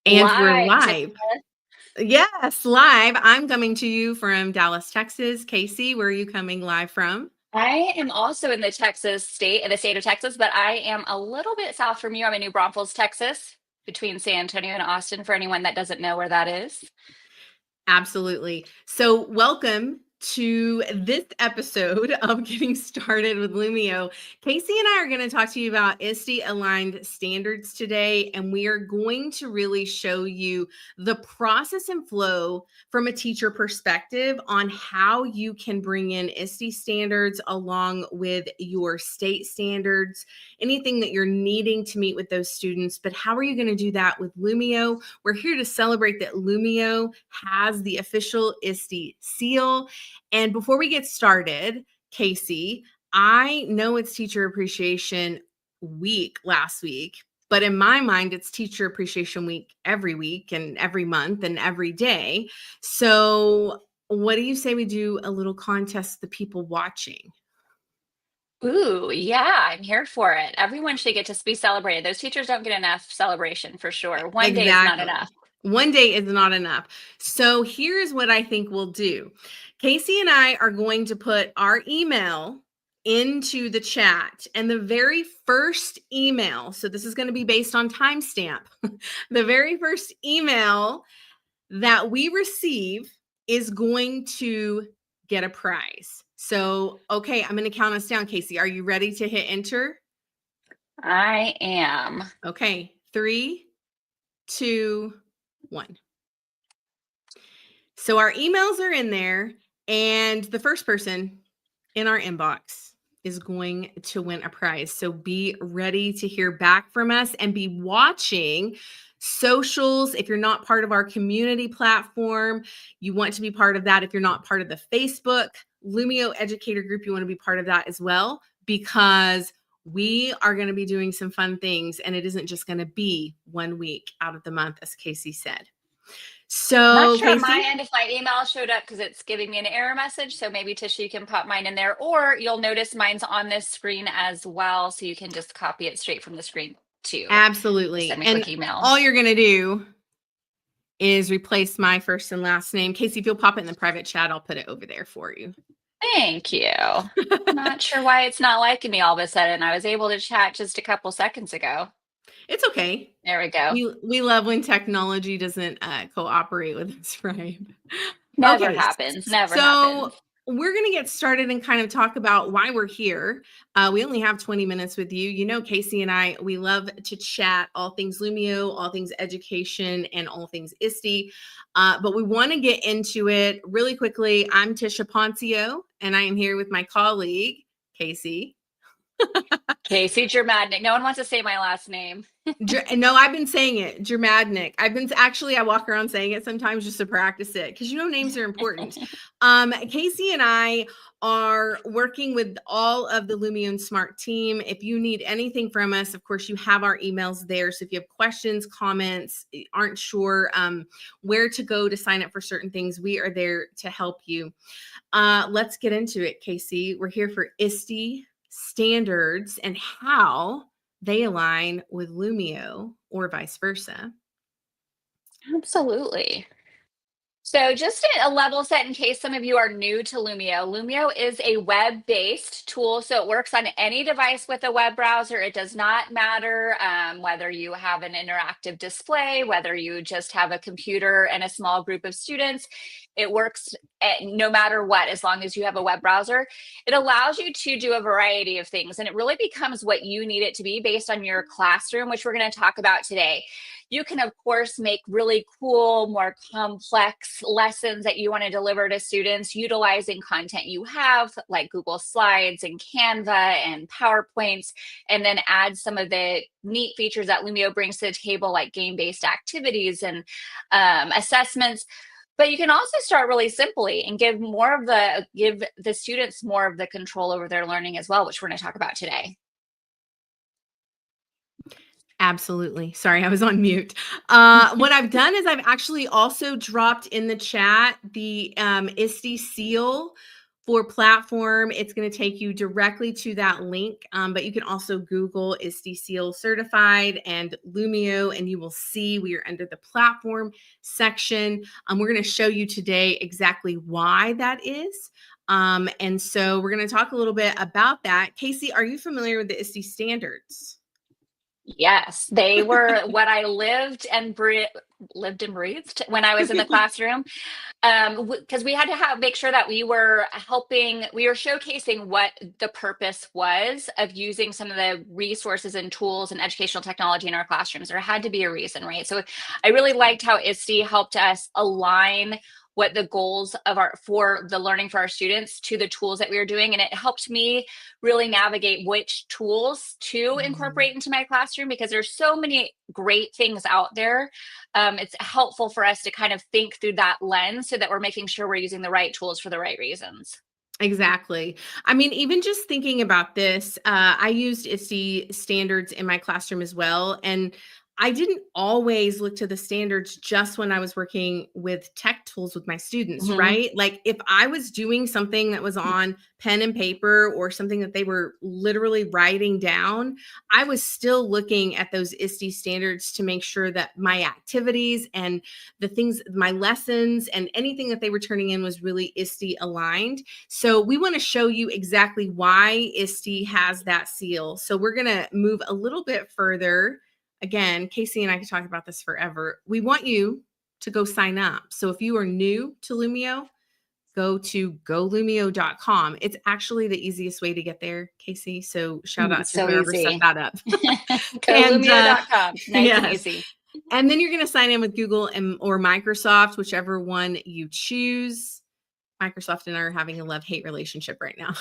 And we're Live. live. Yes, live. I'm coming to you from Dallas, Texas. Kacie, where are you coming live from? I am also in the state of Texas, but I am a little bit south from you. I'm in New Braunfels, Texas, between San Antonio and Austin, for anyone that doesn't know where that is. Absolutely. So, welcome to this episode of Getting Started with Lumio. Kacie and I are going to talk to you about ISTE-Aligned standards today, and we are going to really show you the process and flow from a teacher perspective on how you can bring in ISTE standards along with your state standards, anything that you're needing to meet with those students. But how are you going to do that with Lumio? We're here to celebrate that Lumio has the official ISTE seal. And before we get started, Kacie, I know it's Teacher Appreciation Week last week, but in my mind, it's Teacher Appreciation Week every week and every month and every day. So what do you say we do a little contest, the people watching? Ooh, yeah, I'm here for it. Everyone should get to be celebrated. Those teachers don't get enough celebration for sure. One day is not Exactly. enough. One day is not enough. So here's what I think we'll do. Kacie and I are going to put our email into the chat, and the very first email, so this is going to be based on timestamp, the very first email that we receive is going to get a prize. So, okay, I'm going to count us down. Kacie, are you ready to hit enter? I am. Okay, 3, 2, 1. So our emails are in there, and the first person in our inbox is going to win a prize. So be ready to hear back from us and be watching socials. If you're not part of our community platform, you want to be part of that. If you're not part of the Facebook Lumio Educator Group, you want to be part of that as well, because we are going to be doing some fun things, and it isn't just going to be 1 week out of the month, as Kacie said. Not So, sure on my Kacie? end if my email showed up because it's giving me an error message. So maybe Tisha, you can pop mine in there, or you'll notice mine's on this screen as well. So you can just copy it straight from the screen too. Just Absolutely. send me a And quick email. all you're going to do is replace my first and last name. Kacie, if you'll pop it in the private chat, I'll put it over there for you. Thank you. Not sure why it's not liking me all of a sudden. I was able to chat just a couple seconds ago. It's okay. There we go. We love when technology doesn't cooperate with us, right? Never Okay, happens. Never so happens. we're going to get started and kind of talk about why we're here. We only have 20 minutes with you. You know, Kacie and I, we love to chat all things Lumio, all things education, and all things ISTE. But we want to get into it really quickly. I'm Tisha Poncio, and I am here with my colleague, Kacie. Kacie Germadnik. No one wants to say my last name. No, I've been saying it, Germadnik. I walk around saying it sometimes just to practice it because names are important. Kacie and I are working with all of the Lumio and Smart team. If you need anything from us, of course, you have our emails there. So if you have questions, comments, aren't sure where to go to sign up for certain things, we are there to help you. Let's get into it, Kacie. We're here for ISTE standards and how they align with Lumio or vice versa. Absolutely. So just a level set in case some of you are new to Lumio. Lumio is a web-based tool, so it works on any device with a web browser. It does not matter whether you have an interactive display, whether you just have a computer and a small group of students. It works no matter what, as long as you have a web browser. It allows you to do a variety of things, and it really becomes what you need it to be based on your classroom, which we're going to talk about today. You can, of course, make really cool, more complex lessons that you want to deliver to students utilizing content you have, like Google Slides and Canva and PowerPoints, and then add some of the neat features that Lumio brings to the table, like game-based activities and assessments. But you can also start really simply and give the students more of the control over their learning as well, which we're going to talk about today. Absolutely. Sorry, I was on mute. What I've done is I've actually also dropped in the chat the ISTE seal For platform, it's going to take you directly to that link, but you can also Google ISTE Seal Certified and Lumio, and you will see we are under the platform section. We're going to show you today exactly why that is. And so we're going to talk a little bit about that. Kacie, are you familiar with the ISTE standards? Yes, they were what I lived and breathed when I was in the classroom. Because we had to make sure that we were showcasing what the purpose was of using some of the resources and tools and educational technology in our classrooms. There had to be a reason, right? So I really liked how ISTE helped us align what the goals for the learning for our students to the tools that we were doing. And it helped me really navigate which tools to incorporate into my classroom, because there's so many great things out there. It's helpful for us to kind of think through that lens so that we're making sure we're using the right tools for the right reasons. Exactly. I mean, even just thinking about this, I used ISTE standards in my classroom as well. And I didn't always look to the standards just when I was working with tech tools with my students, Mhm. right? Like if I was doing something that was on pen and paper or something that they were literally writing down, I was still looking at those ISTE standards to make sure that my activities and the things, my lessons and anything that they were turning in was really ISTE aligned. So we want to show you exactly why ISTE has that seal. So we're going to move a little bit further. Again, Kacie and I could talk about this forever. We want you to go sign up. So if you are new to Lumio, go to golumio.com. It's actually the easiest way to get there, Kacie. So shout out to So whoever set easy. that up. Go and lumio.com. Nice and yes. easy. And then you're going to sign in with Google or Microsoft, whichever one you choose. Microsoft and I are having a love-hate relationship right now.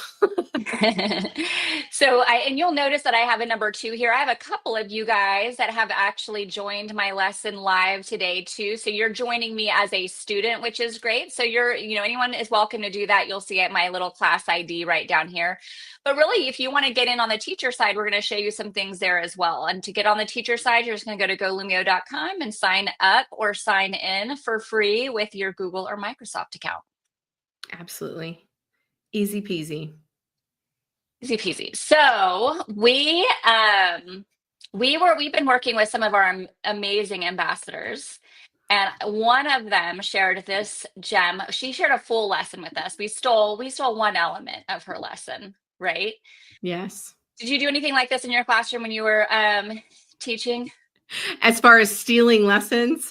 And you'll notice that I have a number 2 here. I have a couple of you guys that have actually joined my lesson live today too. So you're joining me as a student, which is great. So anyone is welcome to do that. You'll see at my little class ID right down here. But really, if you want to get in on the teacher side, we're going to show you some things there as well. And to get on the teacher side, you're just going to go to golumio.com and sign up or sign in for free with your Google or Microsoft account. Absolutely. Easy peasy. Easy peasy. So we've been working with some of our amazing ambassadors, and one of them shared this gem. She shared a full lesson with us. We stole one element of her lesson, right? Yes. Did you do anything like this in your classroom when you were teaching? As far as stealing lessons,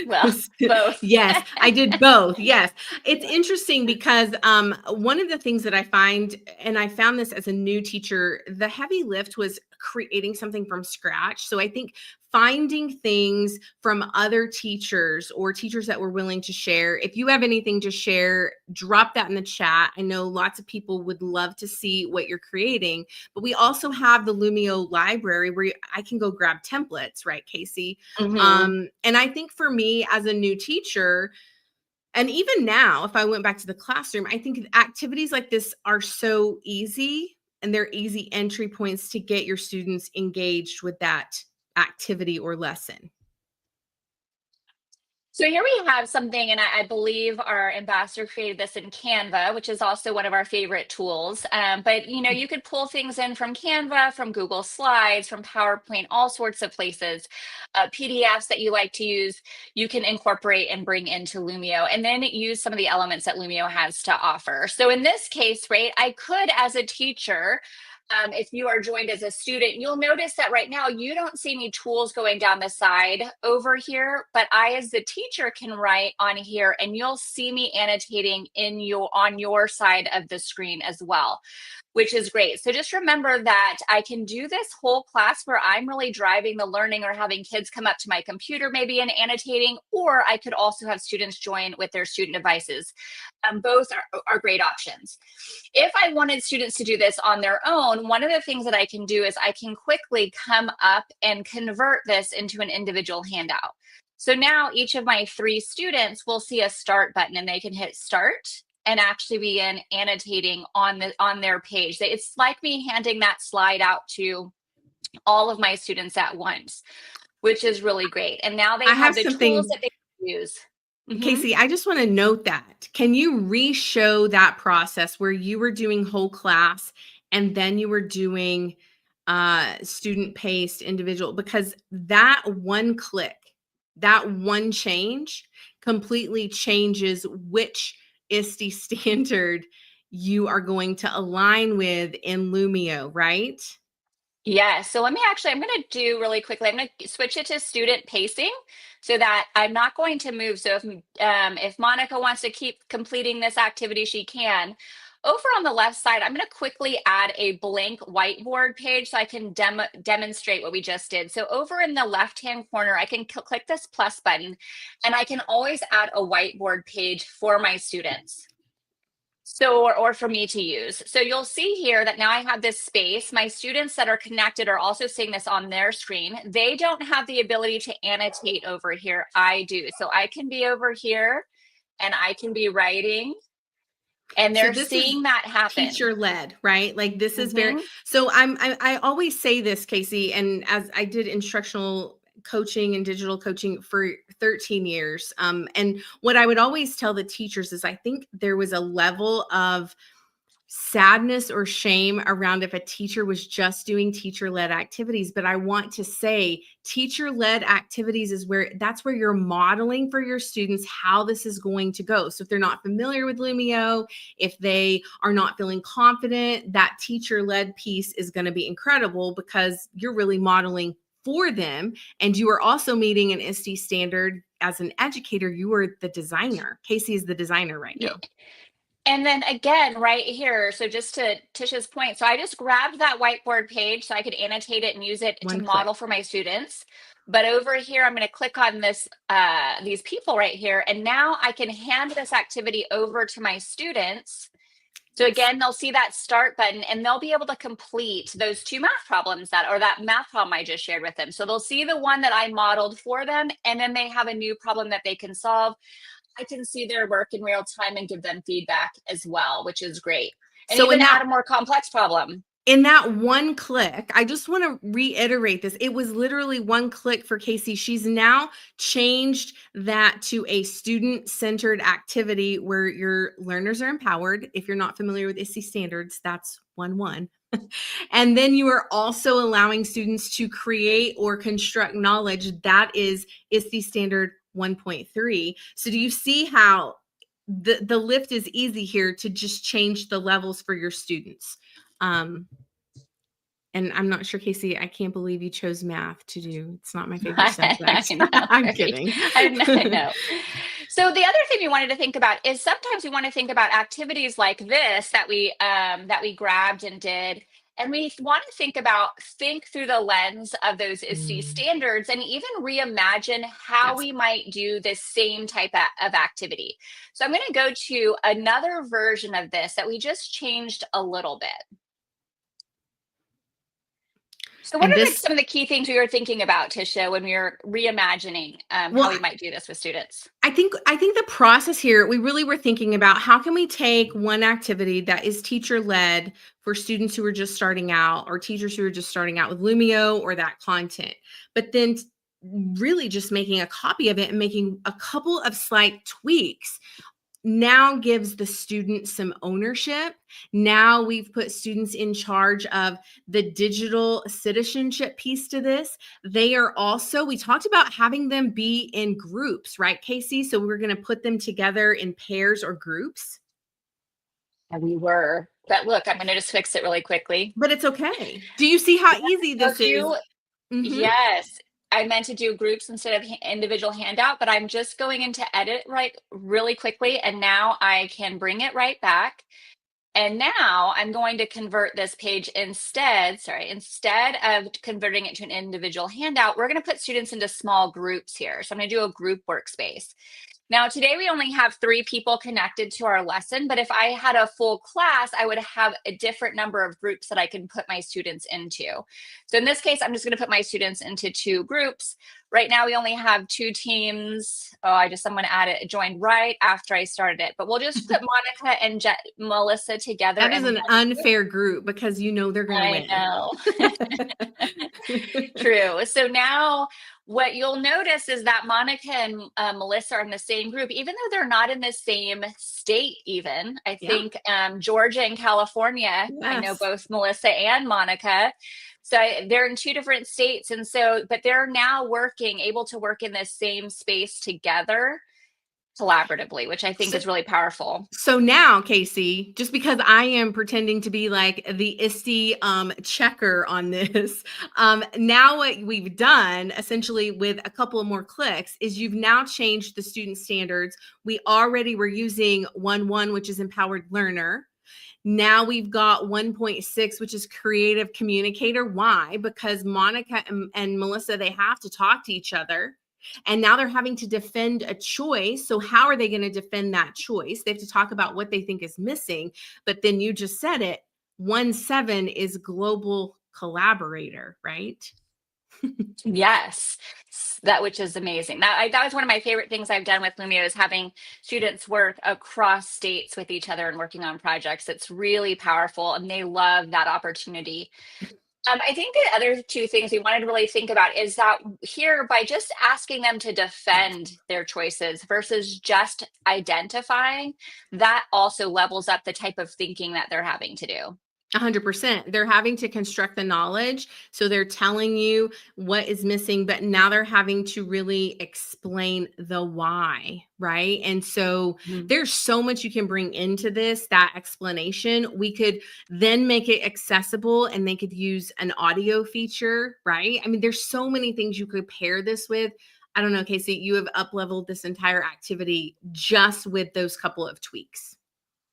Well, both. yes, I did both. Yes. It's interesting because one of the things that I find, and I found this as a new teacher, the heavy lift was creating something from scratch. So I think finding things from other teachers or teachers that were willing to share. If you have anything to share, drop that in the chat. I know lots of people would love to see what you're creating, but we also have the Lumio library where I can go grab templates, right, Kacie? Mm-hmm. And I think for me as a new teacher, and even now, if I went back to the classroom, I think activities like this are so easy and they're easy entry points to get your students engaged with that activity or lesson. So here we have something, and I believe our ambassador created this in Canva, which is also one of our favorite tools. But you could pull things in from Canva, from Google Slides, from PowerPoint, all sorts of places. PDFs that you like to use, you can incorporate and bring into Lumio, and then use some of the elements that Lumio has to offer. So in this case, right, I could, as a teacher, if you are joined as a student, you'll notice that right now you don't see any tools going down the side over here, but I, as the teacher, can write on here, and you'll see me annotating on your side of the screen as well, which is great. So just remember that I can do this whole class where I'm really driving the learning or having kids come up to my computer maybe and annotating, or I could also have students join with their student devices. Both are great options. If I wanted students to do this on their own, one of the things that I can do is I can quickly come up and convert this into an individual handout. So now each of my 3 students will see a start button, and they can hit start and actually begin annotating on their page. It's like me handing that slide out to all of my students at once, which is really great. And now they I have have the tools something that they can use. Mhm. Kacie, I just want to note that. Can you re-show that process where you were doing whole class and then you were doing student paced individual? Because that one click, that one change completely changes which ISTE standard you are going to align with in Lumio, right? Yeah, so I'm going to do really quickly. I'm going to switch it to student pacing so that I'm not going to move. So if Monica wants to keep completing this activity, she can. Over on the left side, I'm going to quickly add a blank whiteboard page so I can demonstrate what we just did. So over in the left-hand corner, I can click this plus button, and I can always add a whiteboard page for my students. So, or for me to use. So you'll see here that now I have this space. My students that are connected are also seeing this on their screen. They don't have the ability to annotate over here. I do. So I can be over here and I can be writing, and So they're this is seeing that happen. teacher led, right? Like this is very, Mhm. so I always say this, Kacie, and as I did instructional coaching and digital coaching for 13 years. And what I would always tell the teachers is I think there was a level of sadness or shame around if a teacher was just doing teacher-led activities. But I want to say teacher-led activities is where that's where you're modeling for your students how this is going to go. So if they're not familiar with Lumio, if they are not feeling confident, that teacher-led piece is going to be incredible because you're really modeling for them. And you are also meeting an ISTE standard as an educator. You are the designer. Kacie is the designer right Yeah. now. And then again, right here, so just to Tisha's point, so I just grabbed that whiteboard page so I could annotate it and use it to One click. model for my students. But over here, I'm going to click on this, these people right here, and now I can hand this activity over to my students. So again, they'll see that start button and they'll be able to complete those two math problems or that math problem I just shared with them. So they'll see the one that I modeled for them, and then they have a new problem that they can solve. I can see their work in real time and give them feedback as well, which is great. And So even add a more complex problem. in that one click, I just want to reiterate this. It was literally one click for Kacie. She's now changed that to a student-centered activity where your learners are empowered. If you're not familiar with ISTE standards, that's 1-1. And then you are also allowing students to create or construct knowledge. That is ISTE standard 1.3. So do you see how the lift is easy here to just change the levels for your students? And I'm not sure, Kacie, I can't believe you chose math to do. It's not my favorite I subject. know, I'm right? kidding. I know. So the other thing we wanted to think about is sometimes we want to think about activities like this that we grabbed and did, and we want to think through the lens of those ISTE Mm, standards and even reimagine how yes. we might do this same type of activity. So I'm going to go to another version of this that we just changed a little bit. So, what And are this, some of the key things we were thinking about, Tisha, when we were reimagining how well, we might do this with students? I think the process here, we really were thinking about how can we take one activity that is teacher led for students who are just starting out or teachers who are just starting out with Lumio or that content, but then really just making a copy of it and making a couple of slight tweaks now gives the student some ownership. Now we've put students in charge of the digital citizenship piece to this. They are also, we talked about having them be in groups, right, Kacie? So we're going to put them together in pairs or groups, And we were, but look, I'm going to just fix it really quickly. but it's okay. Do you see how Yeah. easy So this is? Mhm. yes, I meant to do groups instead of individual handout, but I'm just going into edit right really quickly. And now I can bring it right back. And now I'm going to convert this page instead of converting it to an individual handout, we're going to put students into small groups here. So I'm going to do a group workspace. Now, today we only have 3 people connected to our lesson, but if I had a full class, I would have a different number of groups that I can put my students into. So in this case, I'm just going to put my students into 2 groups. Right now, we only have 2 teams. Oh, someone added joined right after I started it, but we'll just put Monica and Melissa together That is in an one group. unfair group because they're going to I win. know. True. So now what you'll notice is that Monica and Melissa are in the same group, even though they're not in the same state even. I Yeah. think Georgia and California, I know Yes. both Melissa and Monica. So they're in 2 different states. And so, but they're now able to work in the same space together collaboratively, which I think is really powerful. So now, Kacie, just because I am pretending to be like the ISTE checker on this, now what we've done essentially with a couple of more clicks is you've now changed the student standards. We already were using 1.1, which is empowered learner. Now we've got 1.6, which is creative communicator. Why? Because Monica and Melissa, they have to talk to each other. And now they're having to defend a choice. So how are they going to defend that choice? They have to talk about what they think is missing. But then you just said it. 1.7 is global collaborator, right? Yes, which is amazing. That was one of my favorite things I've done with Lumio, is having students work across states with each other and working on projects. It's really powerful, and they love that opportunity. I think the other 2 things we wanted to really think about is that here, by just asking them to defend their choices versus just identifying, that also levels up the type of thinking that they're having to do. 100%. They're having to construct the knowledge. So they're telling you what is missing, but now they're having to really explain the why, right? And so there's so much you can bring into this, that explanation. We could then make it accessible and they could use an audio feature, right? I mean, there's so many things you could pair this with. I don't know, Kacie, you have up-leveled this entire activity just with those couple of tweaks.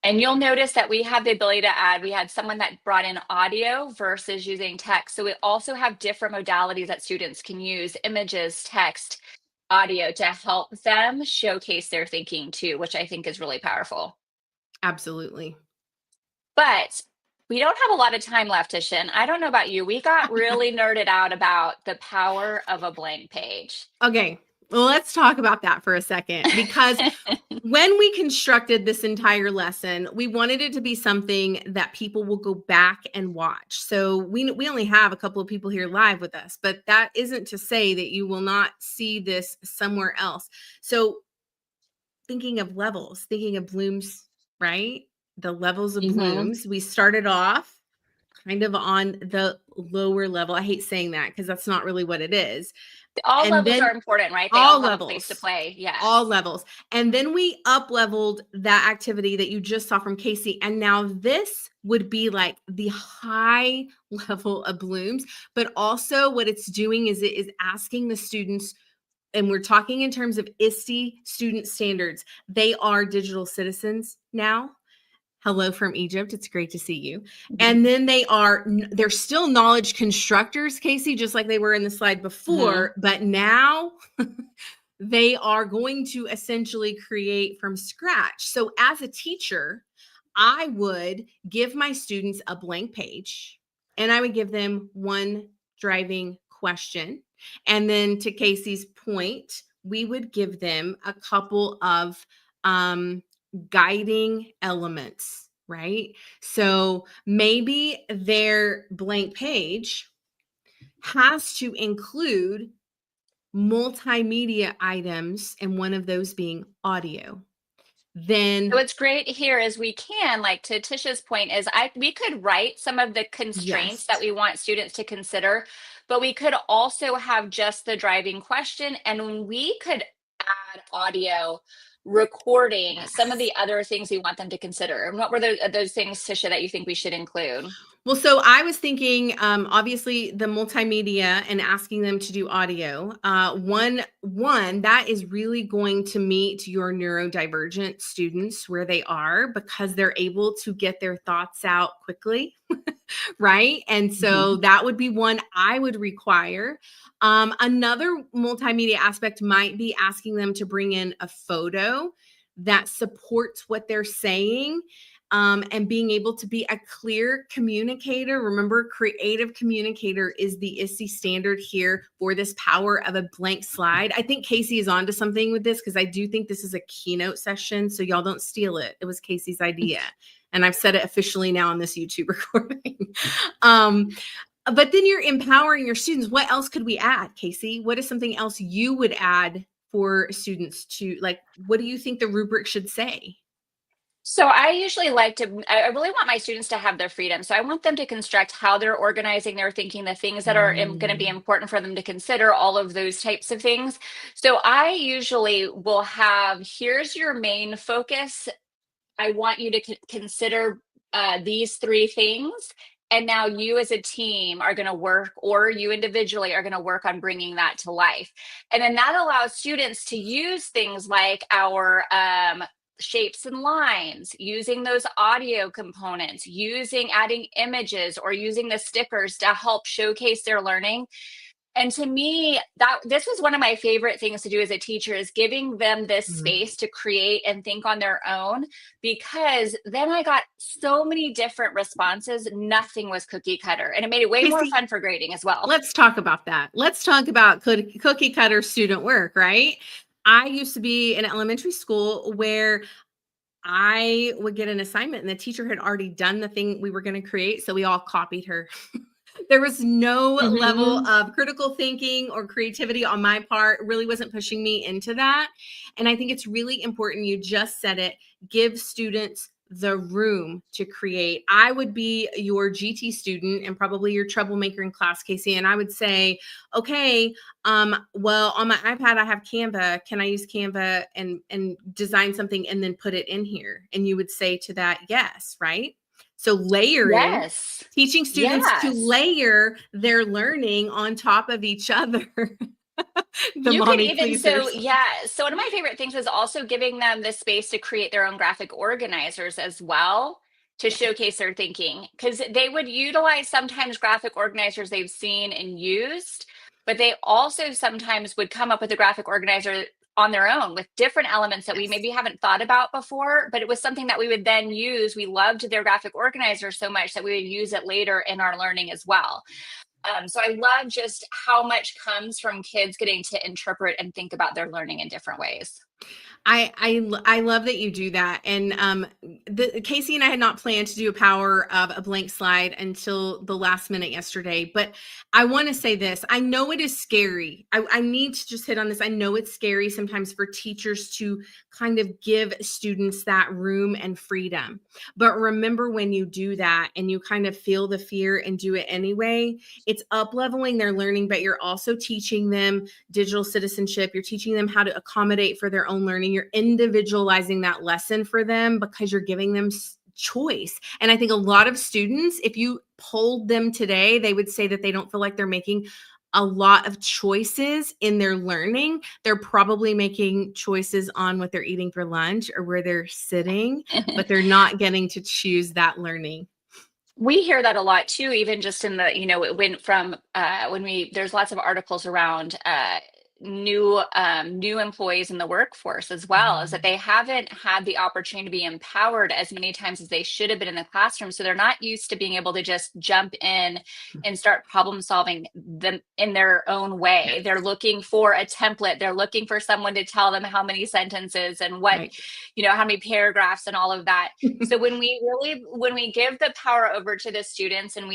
And you'll notice that we have the ability to add, we had someone that brought in audio versus using text. So we also have different modalities that students can use: images, text, audio, to help them showcase their thinking too, which I think is really powerful. Absolutely. But we don't have a lot of time left, Tisha. And I don't know about you, we got really nerded out about the power of a blank page. Okay. Well, let's talk about that for a second, because when we constructed this entire lesson, we wanted it to be something that people will go back and watch. So we only have a couple of people here live with us, but that isn't to say that you will not see this somewhere else. So thinking of levels, thinking of blooms, right? The levels of blooms. We started off kind of on the lower level. I hate saying that because that's not really what it is. All And levels then are important, right? They all all have levels, a place to play. Yes. all levels. And then we up leveled that activity that you just saw from Kacie. And now this would be like the high level of blooms, but also what it's doing is it is asking the students, and we're talking in terms of ISTE student standards. They are digital citizens now. Hello from Egypt. It's great to see you. And then they're still knowledge constructors, Kacie, just like they were in the slide before, but now they are going to essentially create from scratch. So as a teacher, I would give my students a blank page and I would give them one driving question. And then to Kacie's point, we would give them a couple of guiding elements, right? So maybe their blank page has to include multimedia items, and one of those being audio. Then what's great here is we can, like to Tisha's point, is we could write some of the constraints that we want students to consider, but we could also have just the driving question, and we could add audio recording some of the other things we want them to consider. And what were those things, Tisha, that you think we should include? Well, so I was thinking, obviously the multimedia and asking them to do audio. One that is really going to meet your neurodivergent students where they are, because they're able to get their thoughts out quickly, right? And so that would be one I would require. Another multimedia aspect might be asking them to bring in a photo that supports what they're saying. and being able to be a clear communicator. Remember, creative communicator is the ISTE standard here for this power of a blank slide. I think Kacie is onto something with this because I do think this is a keynote session, so y'all don't steal it. It was Kacie's idea. And I've said it officially now on this YouTube recording. But then you're empowering your students. What else could we add, Kacie? What is something else you would add for students to, like, what do you think the rubric should say? So I usually like to, I really want my students to have their freedom. So I want them to construct how they're organizing their thinking, the things that are going to be important for them to consider, all of those types of things. So I usually will have, here's your main focus. I want you to consider these three things. And now you as a team are going to work, or you individually are going to work on bringing that to life. And then that allows students to use things like our shapes and lines, using those audio components, adding images, or using the stickers to help showcase their learning. And to me, this was one of my favorite things to do as a teacher, is giving them this space to create and think on their own, because then I got so many different responses. Nothing was cookie cutter, and it made it way more fun for grading as well. Let's talk about that. Let's talk about cookie cutter student work, right? I used to be in elementary school where I would get an assignment and the teacher had already done the thing we were going to create. So we all copied her. There was no level of critical thinking or creativity on my part. It really wasn't pushing me into that. And I think it's really important. You just said it. Give students the room to create. I would be your GT student and probably your troublemaker in class, Kacie. And I would say, okay, well, on my iPad, I have Canva. Can I use Canva and design something and then put it in here? And you would say to that, yes, right? So layering, teaching students to layer their learning on top of each other. You could even, so one of my favorite things is also giving them the space to create their own graphic organizers as well, to showcase their thinking, because they would utilize sometimes graphic organizers they've seen and used, but they also sometimes would come up with a graphic organizer on their own with different elements that we maybe haven't thought about before, but it was something that we would then use. We loved their graphic organizer so much that we would use it later in our learning as well. So I love just how much comes from kids getting to interpret and think about their learning in different ways. I love that you do that. And Kacie and I had not planned to do a power of a blank slide until the last minute yesterday. But I want to say this. I know it is scary. I need to just hit on this. I know it's scary sometimes for teachers to kind of give students that room and freedom. But remember, when you do that and you kind of feel the fear and do it anyway, it's up-leveling their learning, but you're also teaching them digital citizenship. You're teaching them how to accommodate for their own learning. You're individualizing that lesson for them because you're giving them choice. And I think a lot of students, if you polled them today, they would say that they don't feel like they're making a lot of choices in their learning. They're probably making choices on what they're eating for lunch or where they're sitting, but they're not getting to choose that learning. We hear that a lot too, even just in the, it went from there's lots of articles around new employees in the workforce as well, is that they haven't had the opportunity to be empowered as many times as they should have been in the classroom. So they're not used to being able to just jump in and start problem solving them in their own way. They're looking for a template. They're looking for someone to tell them how many sentences and what, how many paragraphs and all of that. So when we give the power over to the students and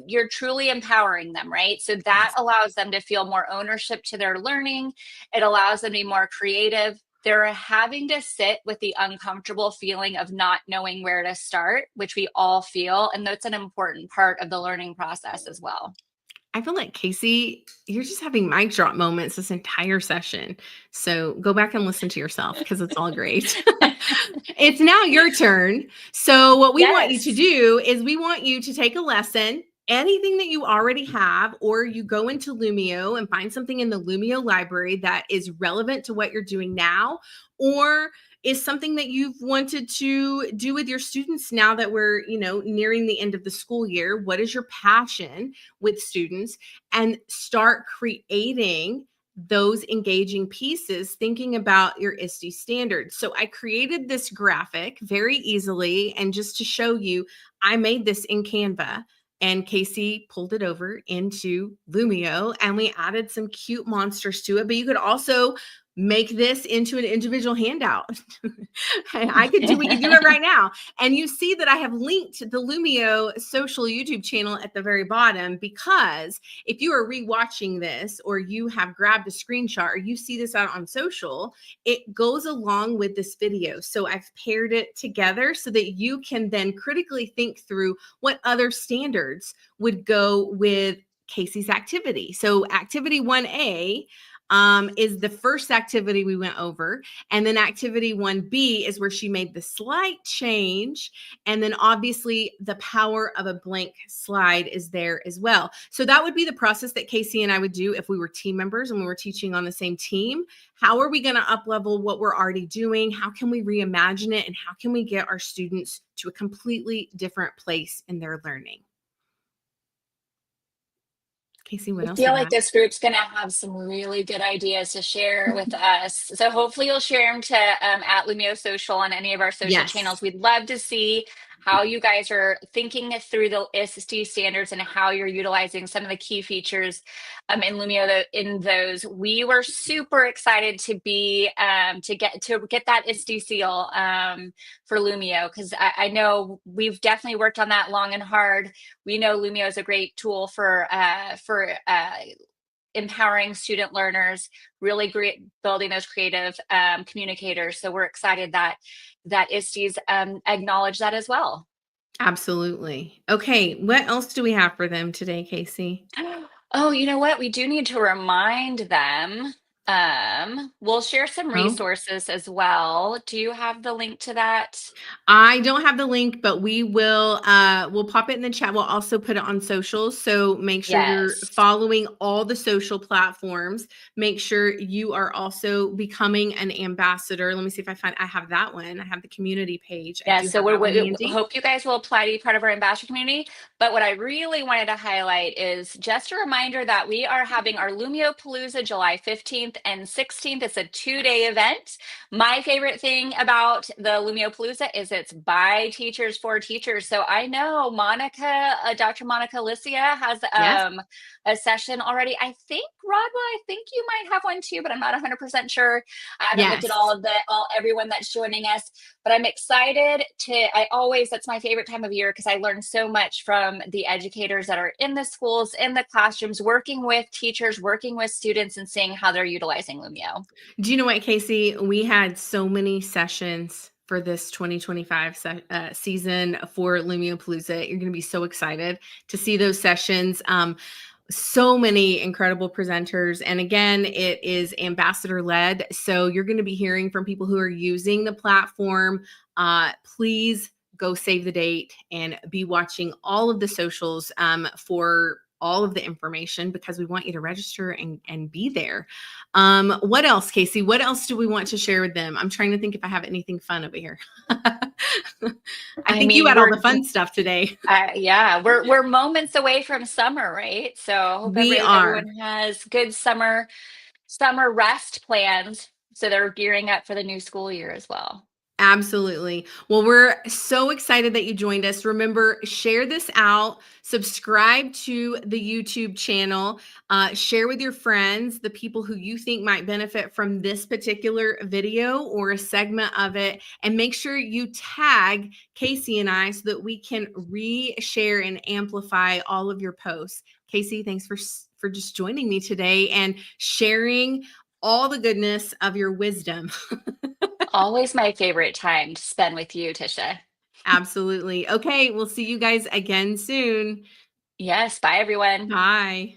you're truly empowering them, right? So that allows them to feel more ownership to their learning. It allows them to be more creative. They're having to sit with the uncomfortable feeling of not knowing where to start, which we all feel. And that's an important part of the learning process as well. I feel like, Kacie, you're just having mic drop moments this entire session. So go back and listen to yourself because it's all great. It's now your turn. So what we want you to do is we want you to take a lesson, anything that you already have, or you go into Lumio and find something in the Lumio library that is relevant to what you're doing now, or is something that you've wanted to do with your students now that we're, nearing the end of the school year. What is your passion with students? And start creating those engaging pieces, thinking about your ISTE standards. So I created this graphic very easily. And just to show you, I made this in Canva, and Kacie pulled it over into Lumio, and we added some cute monsters to it. But you could also make this into an individual handout. We could do it right now. And you see that I have linked the Lumio social YouTube channel at the very bottom, because if you are rewatching this, or you have grabbed a screenshot, or you see this out on social, it goes along with this video. So I've paired it together so that you can then critically think through what other standards would go with Kacie's activity. So activity 1A is the first activity we went over. And then activity 1B is where she made the slight change. And then obviously the power of a blank slide is there as well. So that would be the process that Kacie and I would do if we were team members and we were teaching on the same team. How are we going to up-level what we're already doing? How can we reimagine it? And how can we get our students to a completely different place in their learning? Kacie, what I else? feel like this group's going to have some really good ideas to share with us. So hopefully you'll share them to at Lumio Social on any of our social channels. We'd love to see how you guys are thinking through the ISTE standards and how you're utilizing some of the key features in Lumio. In those, we were super excited to be to get that ISTE seal for Lumio, because I know we've definitely worked on that long and hard. We know Lumio is a great tool for empowering student learners, really great building those creative communicators. So we're excited that ISTE's acknowledge that as well. Absolutely. Okay, what else do we have for them today, Kacie? Oh, you know what? We do need to remind them. We'll share some resources as well. Do you have the link to that? I don't have the link, but we'll pop it in the chat. We'll also put it on socials. So make sure you're following all the social platforms. Make sure you are also becoming an ambassador. Let me see if I have that one. I have the community page. Yeah, so we hope you guys will apply to be part of our ambassador community. But what I really wanted to highlight is just a reminder that we are having our Lumio Palooza July 15th and 16th. It's a 2-day event. My favorite thing about the Lumio Palooza is it's by teachers for teachers. So I know Dr. Monica Alicia has a session already. I think Rodwa, you might have one too, but I'm not 100% sure. I haven't looked at everyone that's joining us, but I'm excited that's my favorite time of year, because I learn so much from the educators that are in the schools, in the classrooms, working with teachers, working with students, and seeing how they're utilizing Lumio. Do you know what, Kacie? We had so many sessions for this 2025 season for Lumio Palooza. You're going to be so excited to see those sessions. So many incredible presenters. And again, it is ambassador led. So you're going to be hearing from people who are using the platform. Please go save the date and be watching all of the socials for all of the information, because we want you to register and be there. What else, Kacie? What else do we want to share with them? I'm trying to think if I have anything fun over here. I think you had all the fun stuff today. Yeah, we're moments away from summer, right? So I hope everyone has good summer rest plans, so they're gearing up for the new school year as well. Absolutely. Well, we're so excited that you joined us. Remember, share this out, subscribe to the YouTube channel, share with your friends, the people who you think might benefit from this particular video or a segment of it, and make sure you tag Kacie and I so that we can re-share and amplify all of your posts. Kacie, thanks for just joining me today and sharing all the goodness of your wisdom. Always my favorite time to spend with you, Tisha. Absolutely. Okay, we'll see you guys again soon. Yes. Bye, everyone. Bye.